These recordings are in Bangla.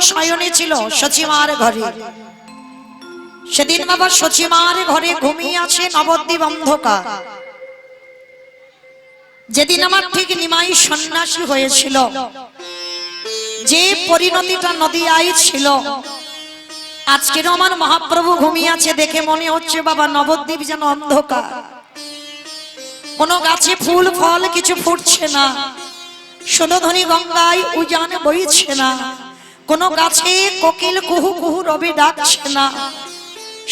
শয়নে ছিল সচিমার ঘরে। সেদিন বাবা সচিমার ঘরে ঘুমিয়ে আছে নবদ্বীপ অন্ধকার। যেদিন আমার ঠিক নিমাই সন্ন্যাসী হয়েছিল, যে পরিণতিটা নদিয়ায় ছিল, আজকের আমার মহাপ্রভু ঘুমিয়ে আছে দেখে মনে হচ্ছে বাবা নবদ্বীপ যেন অন্ধকার। কোনো গাছে ফুল ফল কিছু ফুটছে না, সোনধনী গঙ্গায় উজান বইছে না, কোনো গাছে কোকিল কুহু কুহু রবে ডাকছে না,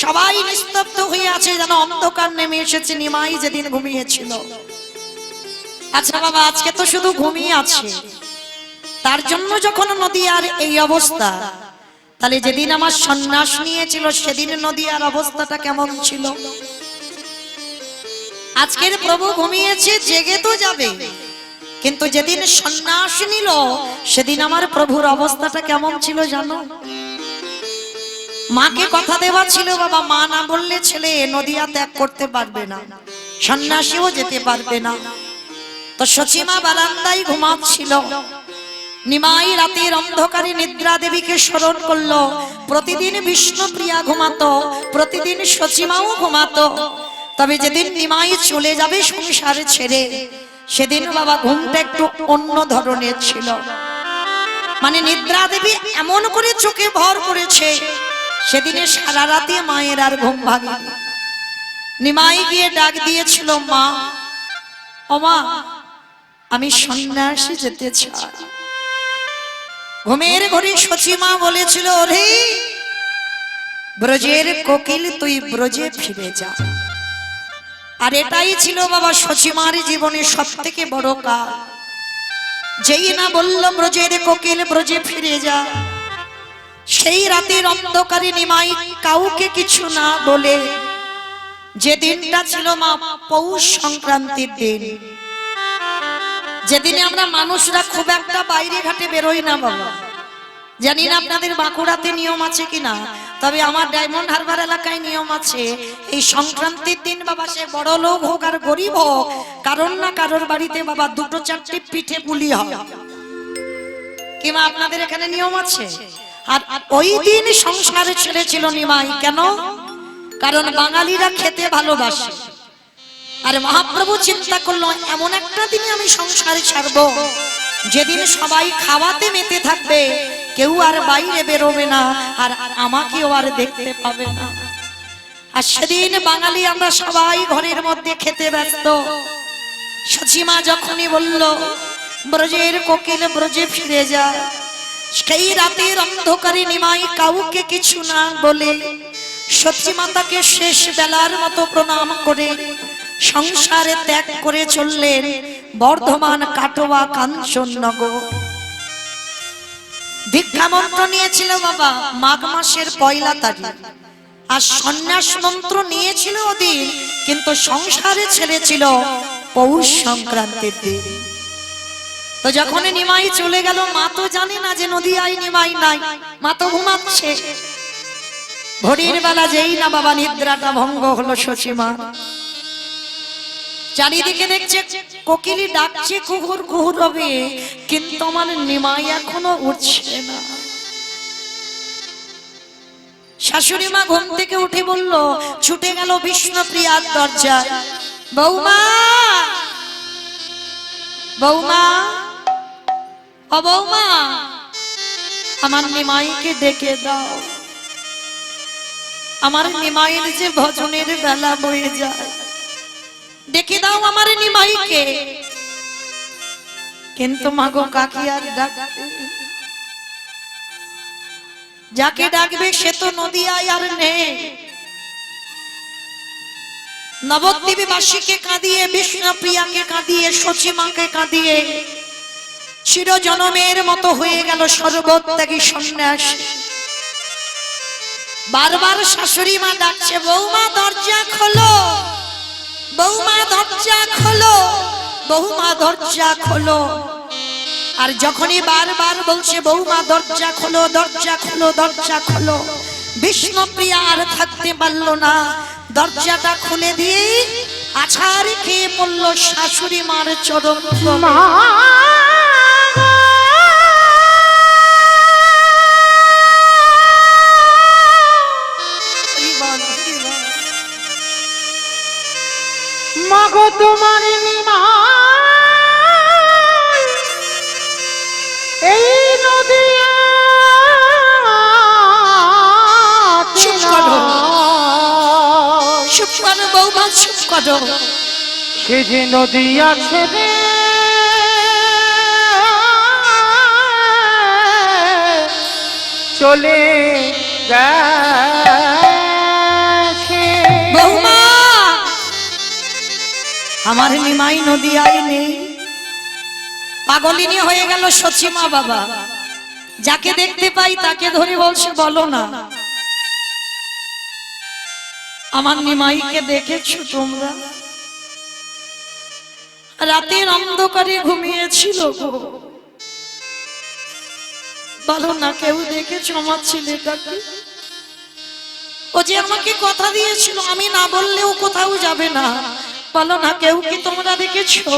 সবাই নিস্তব্ধ হয়ে আছে, যেন অন্ধকার নেমে এসেছে নিমাই যেদিন ঘুমিয়েছিল। আচ্ছা বাবা, আজকে তো শুধু ঘুমিয়ে আছে, তার জন্য যখন নদিয়ার এই অবস্থা, তাহলে যেদিন আমার সন্ন্যাস নিয়েছিল সেদিন নদিয়ার অবস্থাটা কেমন ছিল? আজকের প্রভু ঘুমিয়েছে, জেগে তো যাবে, কিন্তু যেদিন সন্ন্যাস নিল সেদিন আমার প্রভুর অবস্থাটা কেমন ছিল জানো? মাকে কথা দেওয়া ছিল বাবা, মা না বললে ছেলে নদিয়া ত্যাগ করতে পারবে না, সন্ন্যাসীও যেতে পারবে না। তো সচিমা বারান্দায় ঘুমাচ্ছিল। নিমাই রাতের অন্ধকারে নিদ্রা দেবীকে স্মরণ করলো। প্রতিদিন বিষ্ণুপ্রিয়া ঘুমাতো, প্রতিদিন সচিমাও ঘুমাতো, তবে যেদিন নিমাই চলে যাবে সংসারে ছেড়ে, সেদিন বাবা ঘুমটা একটু অন্য ধরনের ছিল। মানে নিদ্রা দেবী এমন করে চোখে ভর করেছে, সেদিনে সারা রাতে মায়ের আর ঘুম ভাঙেনি। নিমাই গিয়ে ডাক দিয়েছিল, মা, ও মা, আমি সন্ন্যাসী যেতে চাই। ঘুমের ঘরে সচিমা বলেছিল, রে ব্রজের কোকিল তুই ব্রজে ফিরে যা। আর এটাই ছিল বাবা সচিমার জীবনে সব থেকে বড় কাজ। যেই না বলল ব্রজের কোকিল ব্রজে ফিরে যা, সেই রাতের অন্ধকারে নিমাই কাউকে কিছু না বলে, যে দিনটা ছিল মা পৌষ সংক্রান্তির দিন, যেদিনে আমরা মানুষরা খুব একটা বাইরে ঘাটে বেরোই না বাবা। জানি না আপনাদের বাঁকুড়াতে নিয়ম আছে কিনা, তবে আমার ডায়মন্ড হারবার এলাকায় নিয়ম আছে। এই সংক্রান্তির দিন বাবা, সে বড় লোক হোক আর গরিব হোক, কারোর না কারোর বাড়িতে বাবা দুটো চারটে পিঠে পুলি হয়। কিংবা আপনাদের এখানে নিয়ম আছে। আর ওই দিন সংসারে ছেড়েছিল নিমাই। কেন? কারণ বাঙালিরা খেতে ভালোবাসে। আর মহাপ্রভু চিন্তা করলো, এমন একটা দিনে আমি সংসারে ছাড়বো যেদিন সবাই খাওয়াতে মেতে থাকবে, কেউ আর বাইরে বেরোবে না, আর আমাকেও আর দেখতে পাবে না। আর সেদিন বাঙালি আমরা সবাই ঘরের মধ্যে খেতে ব্যস্ত। সচিমা যখনই বলল ব্রজের কোকিল ব্রজে ফিরে যা, সেই রাতের অন্ধকারে নিমাই কাউকে কিছু না বলে সচিমা তাকে শেষ বেলার মতো প্রণাম করে সংসারে ত্যাগ করে চললেন বর্ধমান কাটোয়া কাঞ্চননগর। দীক্ষা মন্ত্র নিয়েছিল বাবা মাঘ মাসের 1 তারিখ, আর সন্ন্যাস মন্ত্র নিয়েছিল ওদিন, কিন্তু সংসারে ছেড়েছিল পৌষ সংক্রান্তির দিন। তো যখন নিমাই চলে গেল, মা তো জানে না যে নদিয়ায় নিমাই নাই, মা তো ঘুমাচ্ছে। ভোরের বেলা যেই না বাবা নিদ্রাটা ভঙ্গ হলো সচিমা, চারিদিকে দেখছে কোকিলি ডাকছে কুহুর কুহুর হবে, কিন্তু আমার নিমাই এখনো উঠছে না। শাশুড়ি মা ঘুম থেকে উঠে বলল, ছুটে গেল বিষ্ণুপ্রিয়ার দরজায়, বৌমা, বৌমা, ও বৌমা, আমার নিমাইকে ডেকে দাও, আমার নিমাইয়ের যে ভজনের বেলা বয়ে যায়, ডেকে দাও আমার নিমাইকে। কিন্তু মাগো কাকি আর ডাকবে, যাকে ডাকবে সে তো নদিয়ায় আর নেই। নবদ্বীপবাসীকে কাঁদিয়ে, বিষ্ণুপ্রিয়াকে কাঁদিয়ে, সচিমাকে কাঁদিয়ে চিরজনমের মতো হয়ে গেল সর্বত্যাগী সন্ন্যাসী। বারবার শাশুড়ি মা ডাকছে, বৌমা দরজা খোলো, বৌমা দরজা খোলো, বৌমা দরজা খোলো। আর যখনই বারবার বলছে বৌমা দরজা খোলো, দরজা খোলো, দরজা খোলো, বিষ্ণুপ্রিয়া আর থাকতে পারলো না, দরজাটা খুলে দিয়ে আছাড় খেয়ে পড়ল শাশুড়ি মার চরণ তলে। চুপ করো বৌমা, চুপ করো। সে যে নদী আছে রে চলে গেছে। বৌমা, আমার নিমাই নদী আই নেই, পাগলিনী হয়ে গেল সচিমা বাবা। যাকে দেখতে পাই তাকে ধরে বলছে বলো না আমার নিমাইকে দেখেছো তোমরা? রাতের অন্ধকারে ঘুমিয়েছিল গো, বলো না কেউ দেখেছো আমার ছেলেটাকে? ও যে আমাকে কথা দিয়েছিল আমি না বললেও কোথাও যাবে না, বলো না কেউ কি তোমরা দেখেছো?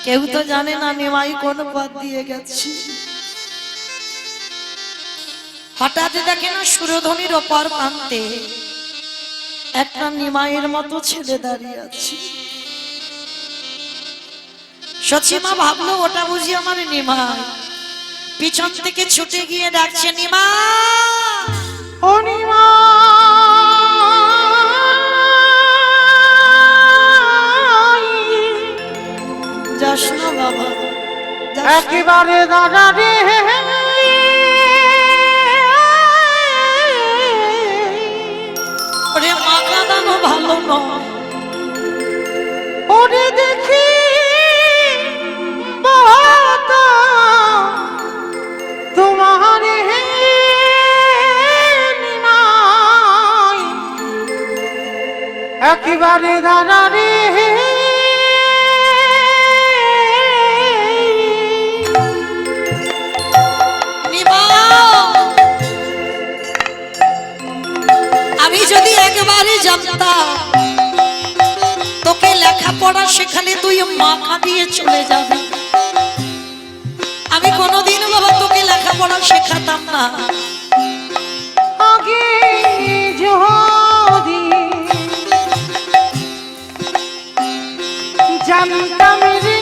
কেউ তো জানে না নিমাই কোন পথ দিয়ে গেছে। হঠাৎ দেখে না সুরধনির ওপর প্রান্তে একটা নিমাইয়ের মতো ছেলে দাঁড়িয়ে আছে। সচিমা ভাবলো ওটা বুঝি আমার নিমাই, পিছন থেকে ছুটে গিয়ে ডাকছে নিমা, ও নিমা, যাস না বাবা, একেবারে দাদা রে ওরে মা কাঁদানো ভালো নয়। ওরে দেখি তোমার নিমাই একেবারে দাদা রে আমি যদি একবারে জানতাম তোকে লেখাপড়া শেখালে তুই মাখা দিয়ে চলে যাবি, আমি কোনোদিন বাবা তোকে লেখাপড়া শেখাতাম না। আগে যদি জানতাম রে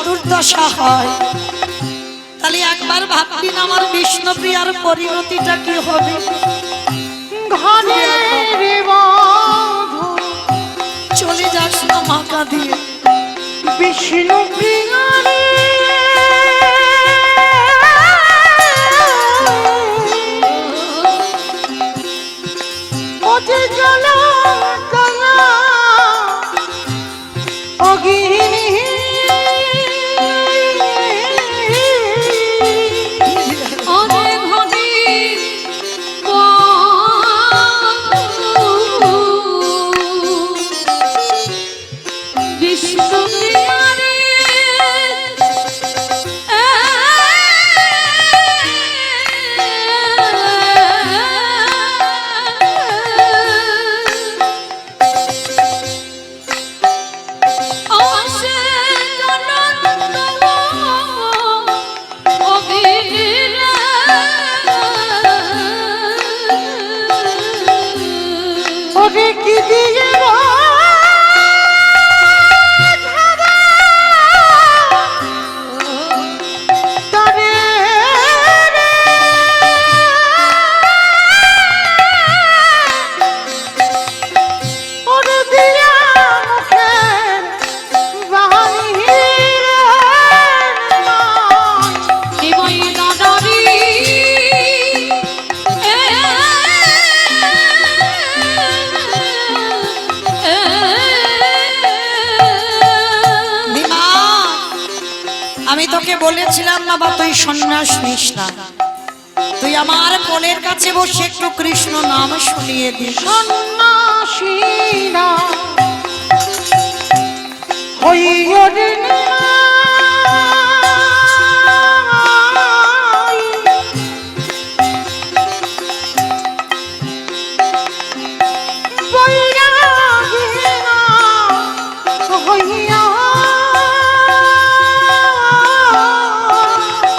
দুর্দশা হয় তাহলে একবার ভাবলেন আমার বিষ্ণুপ্রিয়ার পরিণতিটা কি হবে? চলে যাস না মাকা দিয়ে বিষ্ণুপ্রিয়া ওরে কি দিয়ে তরে ওরে দিয়া মুখের বাহির নিমাই দাদারি দিমা, আমি তোকে বলেছিলাম বাবা তুই সন্ন্যাস নিস না, তুই আমার কোলের কাছে বসে একটু কৃষ্ণ নাম শুনিয়ে দিস। সন্ন্যাসীরা হইও রে বৈরাগীরা হইয়া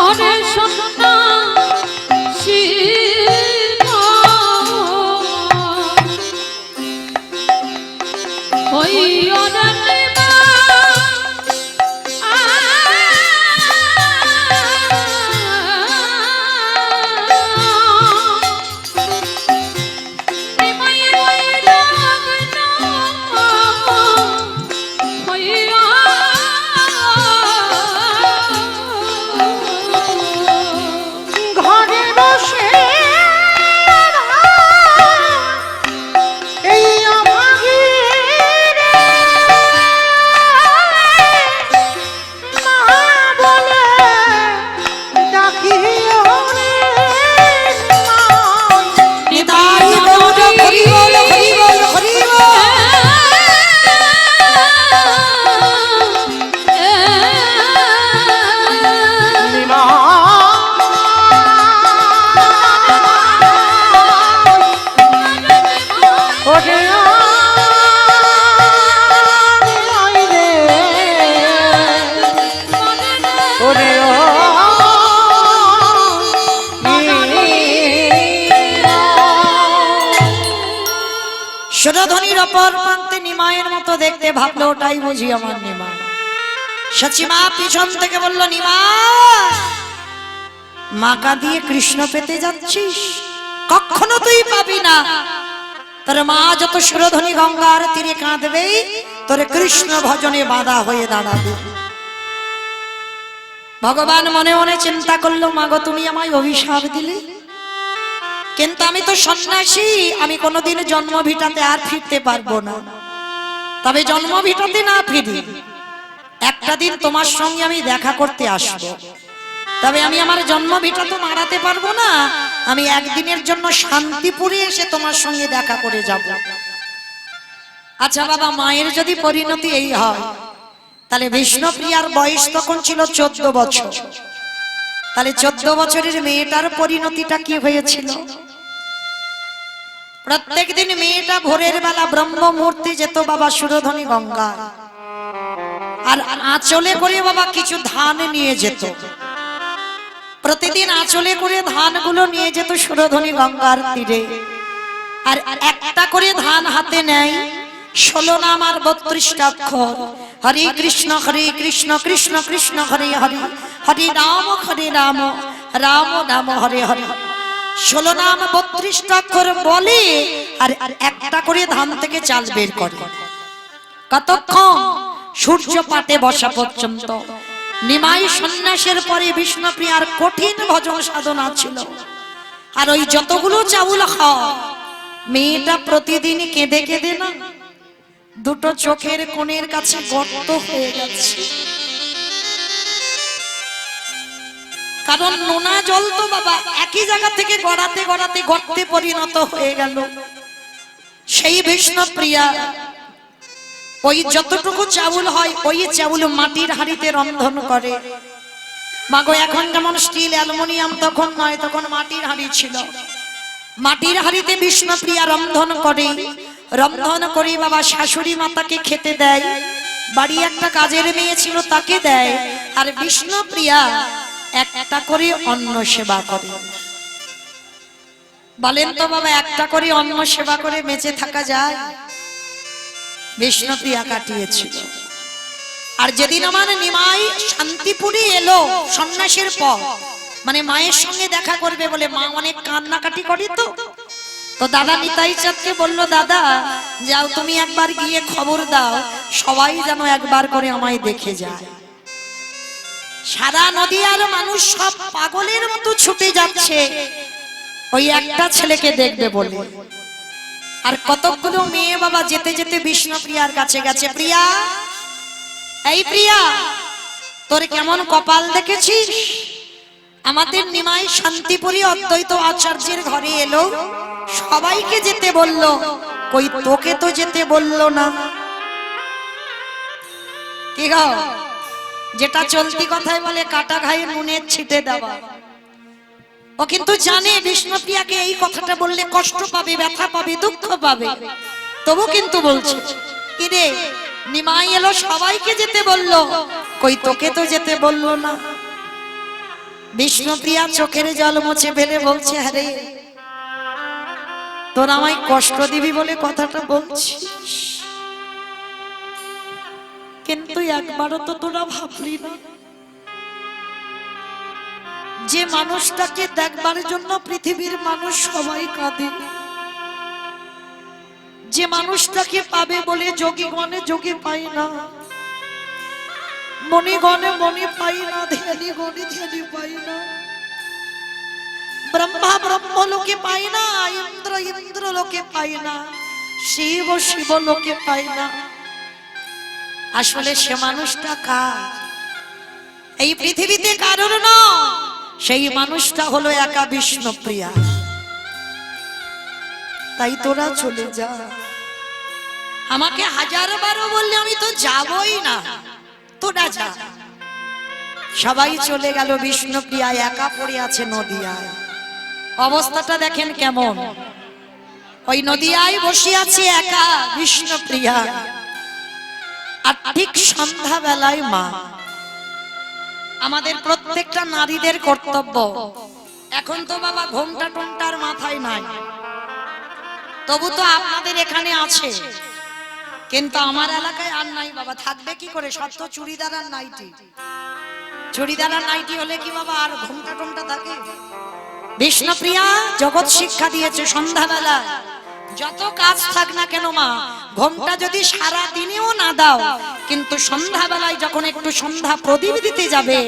অরে সন্ন্যাসী ওই অনন্যা ঘরে বসে এই অভাগী রে মা বলে ডাকিও রে নিতাই গৌর হরি বল হরি বল হরি বল। মা ওরে আই রে ওরে সুরধ্বনির অপর প্রান্তে নিমায়ের মতো দেখতে ভাবলো ওটাই বুঝি আমার নিমা। সচিমা পিছন থেকে বলল, নিমা মাকা দিয়ে কৃষ্ণ পেতে যাচ্ছিস, কখনো তুই পাবি না। তোর মা যত সুরধ্বনি গঙ্গার তীরে কাঁদবে, তোর কৃষ্ণ ভজনে বাধা হয়ে দাঁড়াবে। ভগবান মনে মনে চিন্তা করলো, মাগো তুমি আমায় অভিশাপ দিলে, কিন্তু আমি তো সন্ন্যাসী, আমি কোনোদিন জন্ম ভিটাতে আর ফিরতে পারবো না। তবে জন্ম ভিটাতে না ফিরি, একটা দিন তোমার সঙ্গে আমি দেখা করতে আসবো। তবে আমি আমার জন্ম ভিটা তো মারাতে পারবো না, আমি একদিনের জন্য শান্তিপুরে এসে তোমার সঙ্গে দেখা করে যাব। আচ্ছা বাবা, মায়ের যদি পরিণতি এই হয়, তাহলে বিষ্ণুপ্রিয়ার বয়স তখন ছিল 14 বছর। তাহলে 14 বছরের মেয়েটার পরিণতিটা কি হয়েছিল? প্রত্যেকদিন মেয়েটা ভোরের বেলা ব্রহ্ম মুহূর্তে যেত বাবা সুরধ্বনি গঙ্গা, আর আঁচলে করে বাবা কিছু ধান নিয়ে যেত। প্রতিদিন আঁচলে করে ধানগুলো নিয়ে যেত সুরধ্বনি গঙ্গার তীরে, আর একটা করে ধান হাতে নেয়, 16 নাম আর 32টা অক্ষর, হরে কৃষ্ণ কৃষ্ণ কৃষ্ণ হরে হরে, হরে রাম রাম রাম হরে হরে। 16 নাম 32টা অক্ষর বলে, আর একটা করে ধান থেকে চাল বের করে। কতক্ষণ? সূর্য পাটে বসা পর্যন্ত। নিমাই সন্ন্যাসের পরে বিষ্ণুপ্রিয়ার কঠিন ভজন সাধনা ছিল, আর ওই যতগুলো চাউল খাওয়া, মেয়েটা প্রতিদিন কেঁদে কেঁদে না দুটো চোখের কোণের কাছে গর্ত হয়ে যাচ্ছে। কারণ নোনা জল তো বাবা একই জায়গা থেকে গড়াতে গড়াতে গর্তে পরিণত হয়ে গেল। সেই বিষ্ণুপ্রিয়া ওই যতটুকু চাউল হয়, ওই চাউল মাটির হাঁড়িতে রন্ধন করে। মাগো এখন যেমন স্টিল অ্যালুমিনিয়াম তখন নয়, তখন মাটির হাঁড়ি ছিল। মাটির হাঁড়িতে বিষ্ণুপ্রিয়া রন্ধন করে, রন্ধন করে বাবা শাশুড়ি মাতাকে খেতে দেয়, বাড়ি একটা কাজের মেয়ে ছিল তাকে দেয়, আর বিষ্ণুপ্রিয়া একটা করে অন্ন সেবা করে। বলেন তো বাবা, একটা করে অন্ন সেবা করে বেঁচে থাকা যায়? বিষ্ণুপ্রিয়া কাটিয়েছিল। আর যেদিন আমার নিমাই শান্তিপুরে এলো সন্ন্যাসের পর, মানে মায়ের সঙ্গে দেখা করবে বলে, মা অনেক কান্নাকাটি করে তো দাদা নিতাই চাঁদকে বললো, দাদা যাও তুমি একবার গিয়ে খবর দাও, সবাই যেন একবার করে আমায় দেখে যায়। সারা নদীয়ার মানুষ সব পাগলের মতো ছুটে যাচ্ছে ওই একটা ছেলেকে দেখবে বলে। আর কতগুলো মেয়ে বাবা যেতে যেতে বিষ্ণুপ্রিয়ার কাছে গেছে, প্রিয়া, এই প্রিয়া, তোর কেমন কপাল দেখেছিস? আমাদের নিমাই শান্তিপুরী অদ্বৈত আচার্যের ঘরে এলো, সবাইকে যেতে বলল, কই তোকে তো যেতে বললো না। কি গো, যেটা চলতি কথায় বলে কাটা ঘায়ে নুনের ছিটে দেওয়া। ও কিন্তু জানে বিষ্ণুপ্রিয়াকে এই কথাটা বললে কষ্ট পাবে, ব্যথা পাবে, দুঃখ পাবে, তবু কিন্তু বলছে। কি রে, নিমাই এলো সবাইকে যেতে বললো, কই তোকে তো যেতে বললো না। বিষ্ণুপ্রিয়া চোখের জল মুছে ফেলে বলছে, আরে তোর আমায় কষ্ট দিবি বলে কথাটা বলছিস, কিন্তু একবারও তো তোরা ভাবলি না যে মানুষটাকে দেখবার জন্য পৃথিবীর মানুষ সবাই কাঁদে, যে মানুষটাকে পাবে বলে যোগীগণে যোগী পাই না, মণিগণে মণি পাই না, ধ্যানী গণে ধ্যানী পাই না, ব্রহ্মা ব্রহ্ম লোকে পাই না, ইন্দ্র ইন্দ্র লোকে পাই না, শিব শিব লোকে পাই না। আসলে সে মানুষটা কার? এই পৃথিবীতে কারোর না, সেই মানুষটা হলো একা বিষ্ণুপ্রিয়া। তাই তোরা চলে যা। আমাকে হাজারবারও বললে আমি তো যাবই না, তোরা যা। সবাই চলে গেল, বিষ্ণুপ্রিয়া একা পড়ে আছে নদিয়ায়। অবস্থাটা দেখেন কেমন, ওই নদিয়ায় বসে আছে একা বিষ্ণুপ্রিয়া। আর ঠিক সন্ধ্যা বেলায় মা, আমাদের প্রত্যেকটা নারীদের কর্তব্য, এখন তো বাবা ঘোমটা টোমটার মাথায় নাই, তবু তো আপনাদের এখানে আছে, কিন্তু আমার এলাকায় আর নাই বাবা। থাকবে কি করে, সব তো চুড়িদার আর নাইটি। চুড়িদার আর নাইটি হলে কি বাবা আর ঘোমটা টোমটা থাকে? বিষ্ণুপ্রিয়া জগৎ শিক্ষা দিয়েছে, সন্ধ্যাবেলা যত কাজ থাক না কেন মা, ঘোমটা যদি সারা দিনেও না দাও, কিন্তু সন্ধ্যাবেলায় যখন একটু সন্ধ্যা প্রদীপ দিতে যাবে,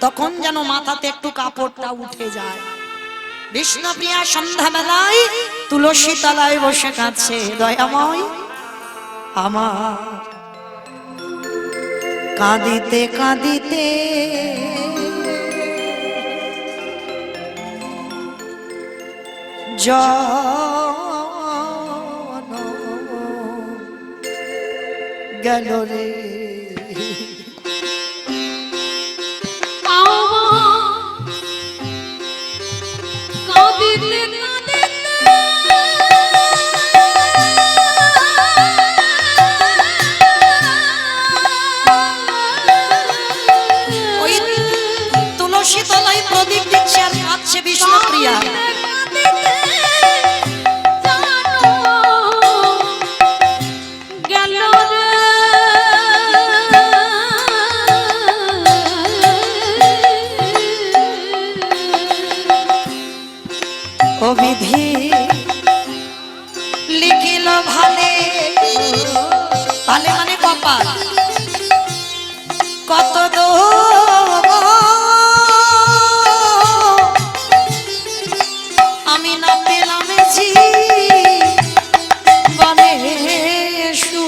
তখন যেন মাথাতে একটু কাপড়টা উঠে যায়। বিষ্ণুপ্রিয়া সন্ধ্যাবেলায় তুলসী তলায় বসে কাঁদছে, দয়াময় আমার কাঁদিতে কাঁদিতে জন গেল রে। ওই তুলসী তলায় প্রদীপ দিচ্ছে আর কাঁদছে বিষ্ণুপ্রিয়া। বিধি লিখিল ভালে, ভালে মানে কপাল, কত আমি না পেলাম জি বলে সু।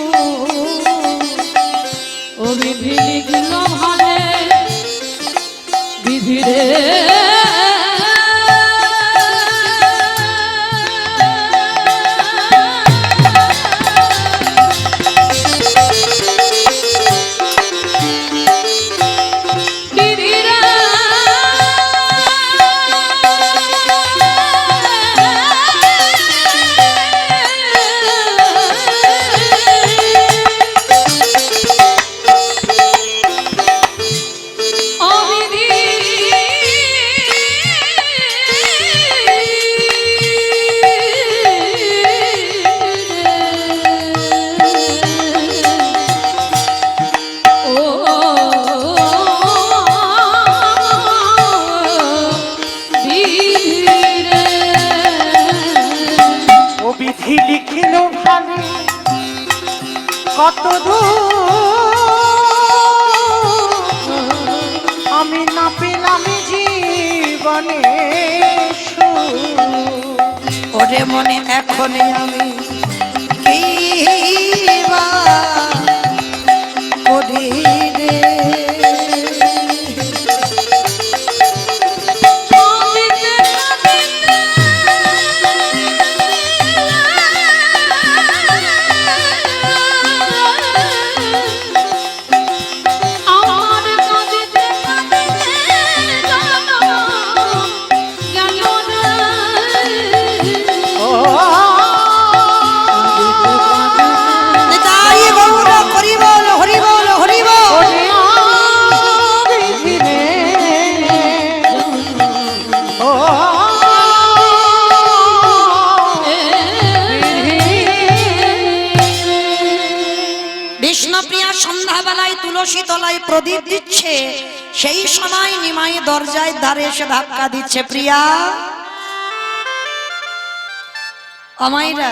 ও বিধি লিখিল ভালে, বিধি রে বিধি লিখিল ভালো কত আমি না পেলাম জীবনে ওরে মনে এখনই আমি কি বা করি রে তুলসী তলায় প্রদীপ দিচ্ছে সেই সময় নিমাই দরজায় ধারে এসে ধাক্কা দিচ্ছে প্রিয়া অমাইরা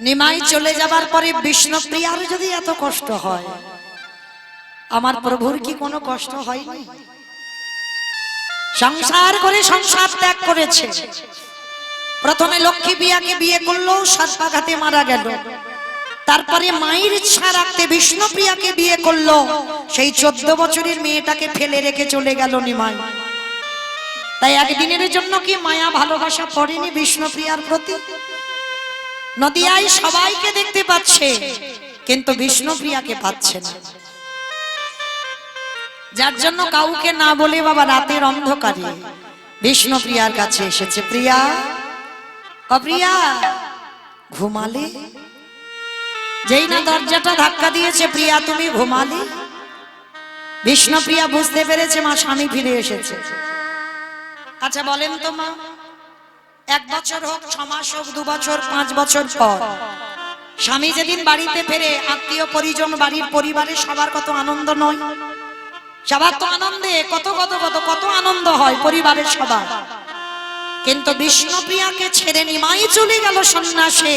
নিমাই চলে যাবার পরে বিষ্ণুপ্রিয়ার যদি এত কষ্ট হয় আমার প্রভুর কি কোনো কষ্ট হয়নি সংসার করে সংসার ত্যাগ করেছে প্রথমে লক্ষ্মী প্রিয়াকে বিয়ে করলো সর্পাঘাতে মারা গেল তারপরে মায়ের ইচ্ছা রাখতে বিষ্ণুপ্রিয়াকে বিয়ে করলো সেই 14 বছরের মেয়েটাকে ফেলে রেখে চলে গেল নিমাই তাই একদিনের জন্য কি মায়া ভালোবাসা পড়েনি বিষ্ণুপ্রিয়ার প্রতি নদিয়ায় সবাইকে দেখতে পাচ্ছে কিন্তু বিষ্ণুপ্রিয়াকে পাচ্ছে না যার জন্য কাউকে না বলে বাবা রাতের অন্ধকারে বিষ্ণুপ্রিয়ার কাছে এসেছে প্রিয়া অপ্রিয়া ঘুমালে যেই না দরজাটা ধাক্কা দিয়েছে প্রিয়া তুমি ঘুমালে বিষ্ণুপ্রিয়া বুঝতে পেরেছে মা স্বামী ফিরে এসেছে আচ্ছা বলেন তো মা 1 বছর হোক 6 মাস হোক 2 বছর 5 বছর পর স্বামী যেদিন বাড়িতে ফেরে আত্মীয় পরিজন বাড়ির পরিবারের সবার কত আনন্দ নয় সবার তো আনন্দে কত কত কত কত আনন্দ হয় পরিবারের সবার কিন্তু বিষ্ণুপ্রিয়াকে ছেড়ে নিমাই চলে গেল সন্ন্যাসে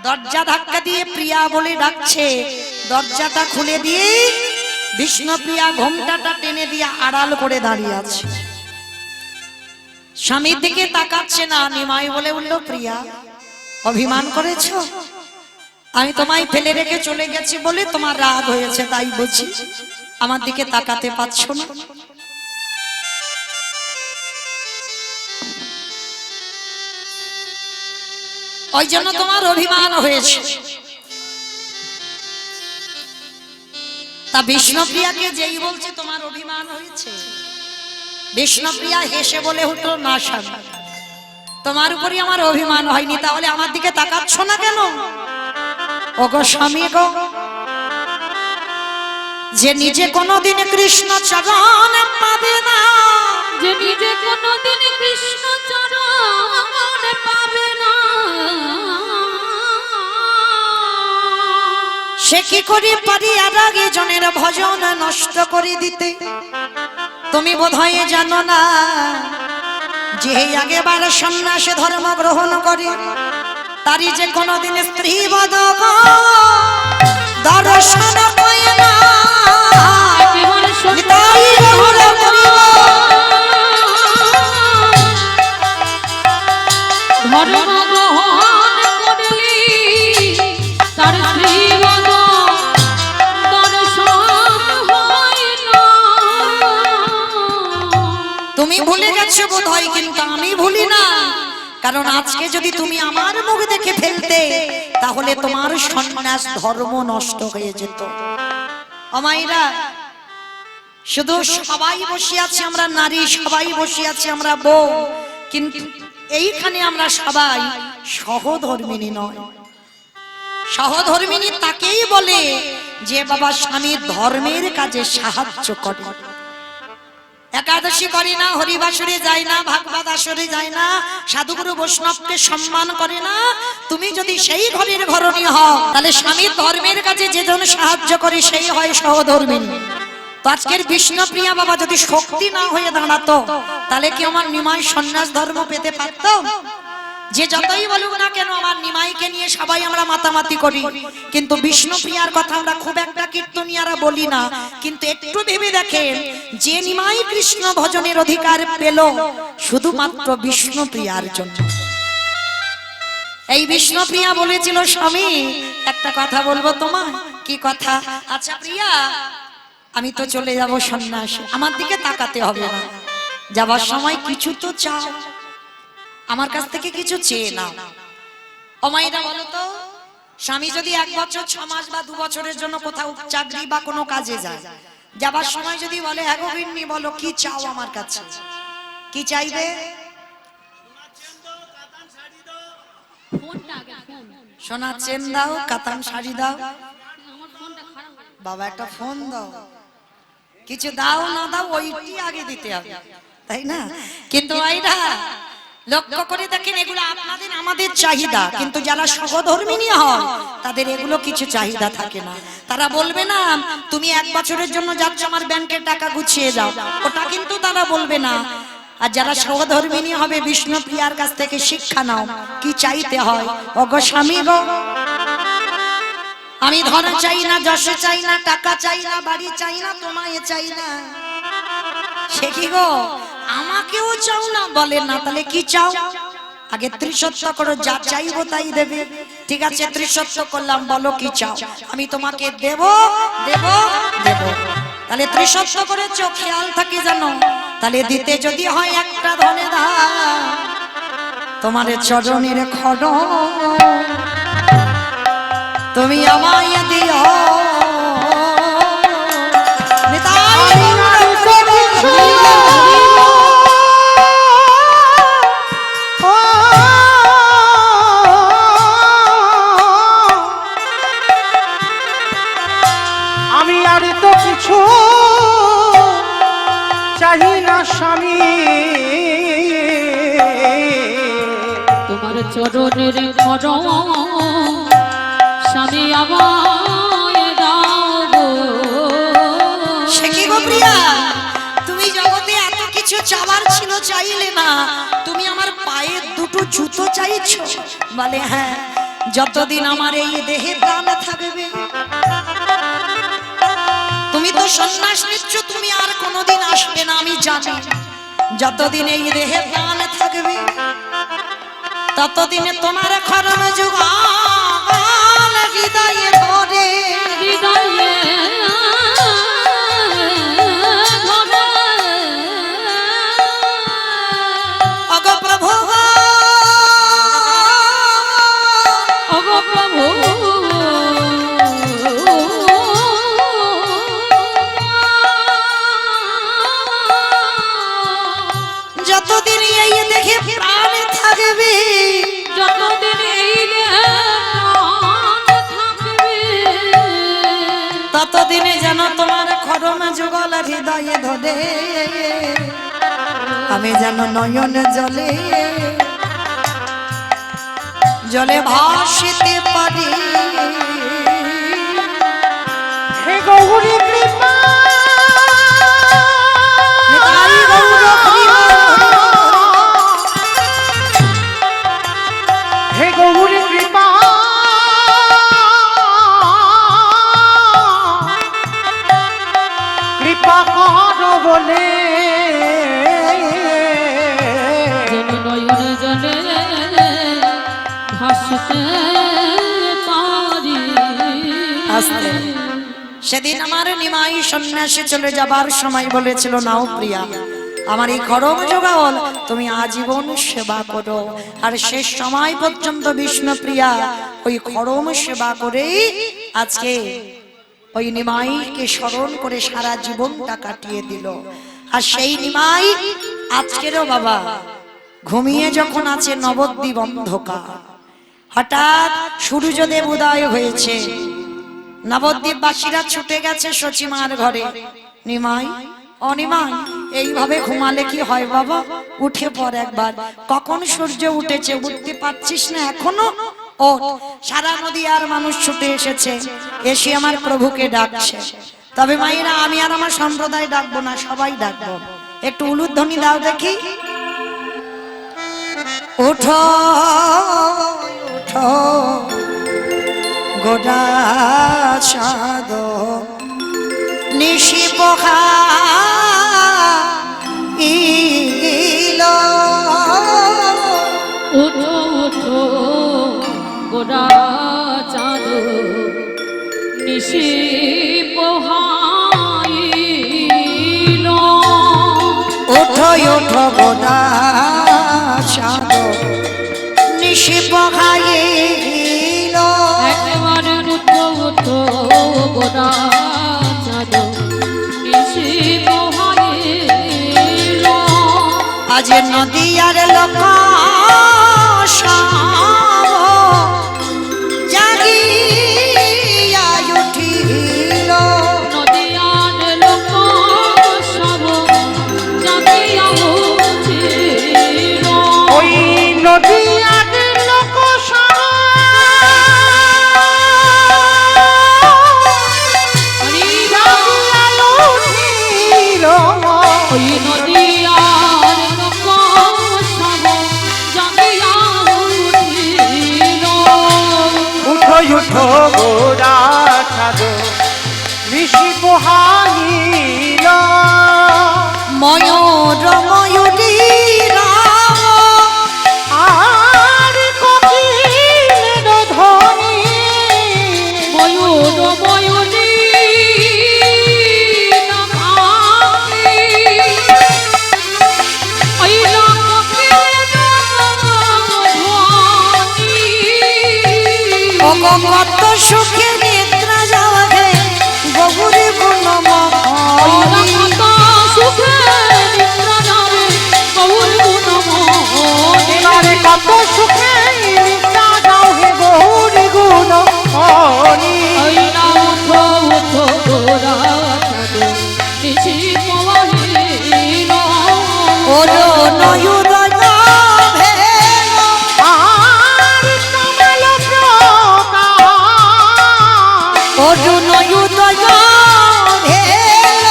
দরজা ধাক্কা দিয়ে প্রিয়া বলে ডাকছে দরজাটা খুলে দিয়ে বিষ্ণুপ্রিয়া ঘোমটাটা টেনে দিয়ে আড়াল করে দাঁড়িয়ে আছে স্বামীর দিকে তাকাচ্ছে না নিমাই বলে উঠল প্রিয়া অভিমান করেছো আমি তোমায় ফেলে রেখে চলে গেছি বলে তোমার রাগ হয়েছে তাই বুঝি আমার দিকে তাকাতে পারছো না ওই জন্য তোমার অভিমান হয়েছে তা বিষ্ণুপ্রিয়াকে যেই বলছে তোমার অভিমান হয়েছে বিষ্ণুপ্রিয়া হেসে বলে উঠলো না স্বামী তোমার উপরই আমার অভিমান হয়নি তাহলে আমার দিকে তাকাচ্ছ না কেন ওগো স্বামী গো যে নিজে কোনোদিন কৃষ্ণ চরণ পাবে না যে নিজে কোনোদিন কৃষ্ণ চরণ পাবে না সে কি করে পারি আর আগে জনের ভজন নষ্ট করে দিতে তুমি বোধহয় জানো না যে আগেবার সন্ন্যাসে ধর্ম গ্রহণ করে তারই যে কোনোদিন স্ত্রী বদক দর্শন পায় না তাই গ্রহণ করিব ধর্ম গ্রহণ করলি তার শ্রীবদ দর্শন হয় না তুমি ভুলে গেছো বোধহয় কিন্তু আমি ভুলি না কারণ আজকে যদি তুমি আমার মুখ দেখে ফেলতে তাহলে তোমার সন্ন্যাস ধর্ম নষ্ট হয়ে যেত অমাইরা শুধু সবাই বসে আছি আমরা নারী সবাই বসে আছি আমরা বউ কিন্তু এইখানে আমরা সবাই সহধর্মিণী নয় সহধর্মিণী তাকেই বলে যে বাবা স্বামীর ধর্মের কাজে সাহায্য করে একাদশী করি না হরিবাসরে যায় না ভাগবত আসরে যায় না সাধুগুরু বৈষ্ণবকে সম্মান করে না তুমি যদি সেই ঘরের ঘরণী হও তাহলে স্বামীর ধর্মের কাজে যেজন সাহায্য করে সেই হয় সহধর্মিণী তো আজকের বিষ্ণুপ্রিয়া বাবা যদি শক্তি না হয়ে দাঁড়াতো তাহলে কি আমার নিমাই সন্ন্যাস ধর্ম পেতে পারত যে যতই বলুক না কেন আমার নিমাইকে নিয়ে সবাই আমরা মাতামাতি করি, কিন্তু বিষ্ণুপ্রিয়ার কথা আমরা খুব একটা কীর্তনিয়ারা বলি না। কিন্তু একটু ভেবে দেখেন, যে নিমাই কৃষ্ণ ভজনের অধিকার পেল শুধুমাত্র বিষ্ণুপ্রিয়ার জন্য। এই বিষ্ণুপ্রিয়া বলেছিল, স্বামী একটা কথা বলবো তোমার। কি কথা? আচ্ছা প্রিয়া, আমি তো চলে যাব সন্ন্যাসী, আমার দিকে তাকাতে হবে না, যাবার সময় কিছু তো চাও, আমার কাছ থেকে কিছু চেয়ে নাও। ও মায়েরা বলো তো, স্বামী যদি 1 বছর 6 মাস বা 2 বছরের জন্য কোথাও চাকরি বা কোনো কাজে যায়, যাবার সময় যদি বলে হ্যাঁ গোবিন্নী বলো কি চাও আমার কাছে, কি চাইবে? ফোনটা আগে ফোন। সোনার চেন দাও, কাতান শাড়ি দাও, আমার ফোনটা খারাপ হয়ে গেছে। বাবা একটা ফোন দাও, কিছু দাও না দাও ওইটি আগে দিতে হবে, তাই না? কিন্তু আইরা লক্ষ্য করে দেখেন, এগুলো আপনাদের আমাদের চাহিদা, কিন্তু যারা সহধর্মিণী হয় তাদের এগুলো কিছু চাহিদা থাকে না। তারা বলবে না তুমি 1 বছরের জন্য যাচ্ছ আমার ব্যাংকের টাকা গুছিয়ে যাও, ওটা কিন্তু তারা বলবে না। আর যারা সহধর্মিণী হবে বিষ্ণুপ্রিয়ার কাছ থেকে শিক্ষা নাও কি চাইতে হয়। ওগো স্বামী গো, আমি ধন চাই না, যশ চাই না, টাকা চাই না, বাড়ি চাই না, তোমায় চাই না। সে কি গো, আমাকেও চাও না? বলে না, তাহলে কি চাও? আগে ত্রিসত্য করো, যা চাইবো তাই দেবে। ঠিক আছে, ত্রিসত্য করলাম, বলো কি চাও? আমি তোমাকে দেব দেব দেব। তাহলে ত্রিসত্য করেছো, খেয়াল থাকে জানো, তাহলে দিতে যদি হয় একটা ধনে ধার, তোমার চরণের খড় তুমি আমায় দিও। আমি আর তো কিছু চাহি না স্বামী, তোমার চরণের খড় স্বামী আমায় দাও গো। সে কি গো প্রিয়া, তুমি জগতে এত কিছু চাওয়ার ছিল, চাইলে না, তুমি আমার পায়ের 2টো জুতো চাইছো? বলে হ্যাঁ, যতদিন আমার এই দেহে প্রাণ থাকবে। তুমি তো সন্ন্যাস নিচ্ছ, তুমি আর কোনোদিন আসবে না আমি জানি। যতদিন এই দেহে প্রাণ থাকবে ততদিনে তোমার খরম যুগাল হৃদয়ে ধরে, হৃদয়ে ধরে। ওগো প্রভু গো, ওগো প্রভু, যতদিন এই দেহে প্রাণ থাকবে যতদিন এই দেহে প্রাণ থাকবে, ততদিনে যেন তোমার খরম যুগল হৃদয়ে ধরে, আমি যেন নয়ন জলে জলে ভাসিতে পারি। হে গৌরী কৃপা, নিতাই গৌর হরি হে গৌরী কৃপা, কৃপা কর বলে যেন নয়ন জলে ভাসতে পারি। আস্তে। সেদিন আমার নিমাই সন্ন্যাসী চলে যাবার সময় বলেছিল, নাও প্রিয়া আমার এই খড়ম যোগাওল তুমি আজীবন সেবা করো। আর শেষ সময় পর্যন্ত বিষ্ণুপ্রিয়া ওই খড়ম সেবা করে আজকে ওই নিমাইকে স্মরণ করে সারা জীবনটা কাটিয়ে দিল। আর সেই নিমাই আজকেরও বাবা ঘুমিয়ে যখন আছে নবদ্বীপ অন্ধকার, হঠাৎ সূর্যদেব উদয় হয়েছে, নবদ্বীপবাসীরা ছুটে গেছে সচিমার ঘরে। নিমাই, অনিমাই, এইভাবে ঘুমালে কি হয় বাবা? উঠে পড় একবার। কখন সূর্য উঠেছে, উঠতে পারছিস না এখনো? ওঠ। সারা নদীয়ার মানুষ ছুটে এসেছে, এসে আমার প্রভুকে ডাকছে। তবে মায়েরা, আমি আর আমার সম্প্রদায় ডাকবো না, সবাই ডাকবো। একটু উলুধ্বনি দাও দেখি। উঠো উঠো গোটা চাঁদ নিশি পোখা ইলো উঠো উঠো গোড়া চাঁদ নিশি পোহাইল। উঠো উঠো গোটা চাঁদ নিশি পোখা ইলো একেবারে উঠো উঠো গোড়া চাঁদ নিশি পোহাইল। আজ নদীয়ার লোক জাগিয়া উঠিল নদিয়ার লোক সব জাগিয়া উঠিল। ওই নদীয়ার লোক ওই নদিয়ার লোক সব জাগিয়া উঠিল। উঠো উঠো গোরা ছাদ নিশি পোহাইল ময়ূর ময়ূরী আর কোকিলের ধ্বনি ময়ূর ময়ূরী নামাই আইল কোকিলের ধ্বনি। কত সুখে নিদ্রা যাওয়া হে গৌরী গুণম ওরা কত সুখে নিদ্রা যাবে গৌর গুণমণি। এবারে কত সুখে নিদ্রা যাও হে গৌরী গুণ আইলা উঠো উঠো গোরা চাঁদ নিশি পোহাইল। ওলো নয়ুদয় ভেল আর কমল প্রকাশ ওলো নয়ুদয় ভেল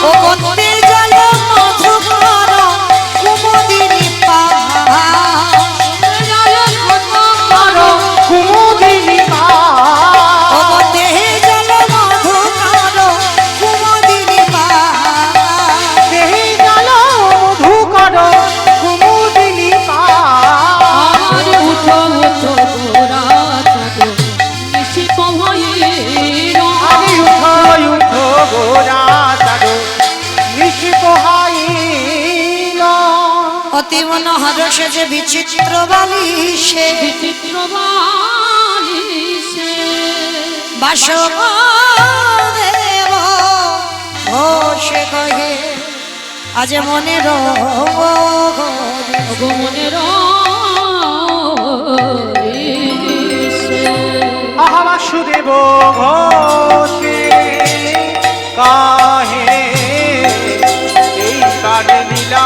ও বন্দের জল মধুকর কুমুদিনী পাহাড় কুমুদিনী ও দেহে জল মধুকর কুমুদিনী পাহাড় দেহি জল মধুকর কুমুদিনী আর উঠো উঠো গোরা চাঁদ নিশি পোহাইল। আমি উঠো উঠো গোরা চাঁদ নিশি পোহাইল অতি মনোহর সে যে বিচিত্র বালিশে বিচিত্র বালিশে বাসদেব ঘোষে কহে আজ মনের ভগমনের আহা বাসুদেব ঘোষে কাহে এই কার লীলা